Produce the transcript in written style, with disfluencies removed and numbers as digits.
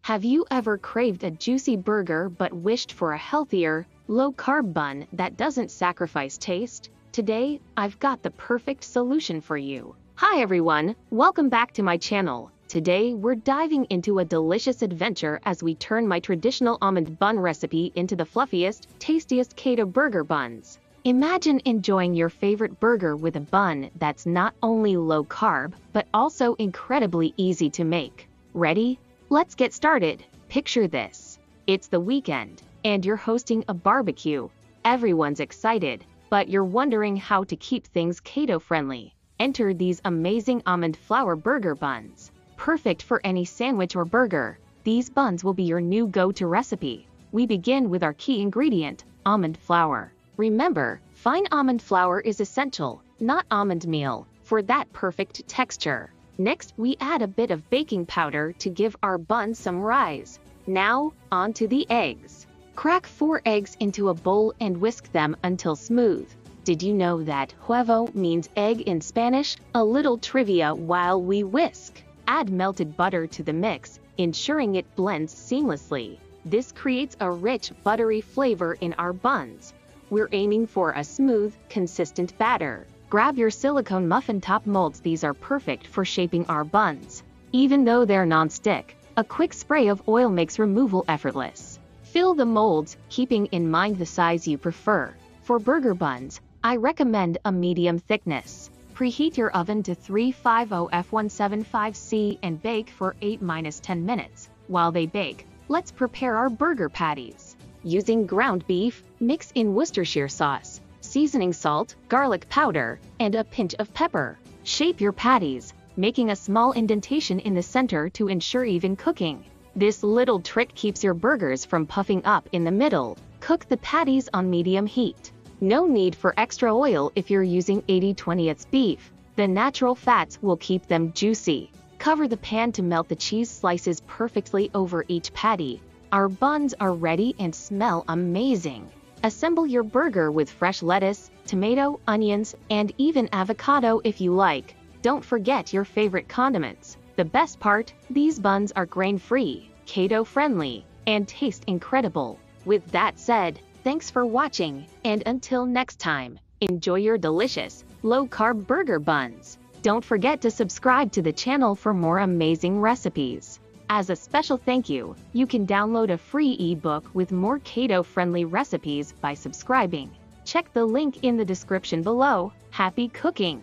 Have you ever craved a juicy burger but wished for a healthier, low-carb bun that doesn't sacrifice taste? Today, I've got the perfect solution for you. Hi everyone, welcome back to my channel. Today, we're diving into a delicious adventure as we turn my traditional almond bun recipe into the fluffiest, tastiest keto burger buns. Imagine enjoying your favorite burger with a bun that's not only low-carb, but also incredibly easy to make. Ready? Let's get started. Picture this. It's the weekend, and you're hosting a barbecue. Everyone's excited, but you're wondering how to keep things keto-friendly. Enter these amazing almond flour burger buns. Perfect for any sandwich or burger, these buns will be your new go-to recipe. We begin with our key ingredient, almond flour. Remember, fine almond flour is essential, not almond meal, for that perfect texture. Next, we add a bit of baking powder to give our buns some rise. Now, on to the eggs. Crack 4 eggs into a bowl and whisk them until smooth. Did you know that huevo means egg in Spanish? A little trivia while we whisk. Add melted butter to the mix, ensuring it blends seamlessly. This creates a rich, buttery flavor in our buns. We're aiming for a smooth, consistent batter. Grab your silicone muffin top molds. These are perfect for shaping our buns. Even though they're non-stick, a quick spray of oil makes removal effortless. Fill the molds, keeping in mind the size you prefer. For burger buns, I recommend a medium thickness. Preheat your oven to 350 F175C and bake for 8–10 minutes. While they bake, let's prepare our burger patties. Using ground beef, mix in Worcestershire sauce, seasoning salt, garlic powder, and a pinch of pepper. Shape your patties, making a small indentation in the center to ensure even cooking. This little trick keeps your burgers from puffing up in the middle. Cook the patties on medium heat. No need for extra oil if you're using 80/20 beef. The natural fats will keep them juicy. Cover the pan to melt the cheese slices perfectly over each patty. Our buns are ready and smell amazing. Assemble your burger with fresh lettuce, tomato, onions, and even avocado if you like. Don't forget your favorite condiments. The best part, these buns are grain-free, keto-friendly, and taste incredible. With that said, thanks for watching, and until next time, enjoy your delicious, low-carb burger buns. Don't forget to subscribe to the channel for more amazing recipes. As a special thank you, you can download a free ebook with more keto-friendly recipes by subscribing. Check the link in the description below. Happy cooking!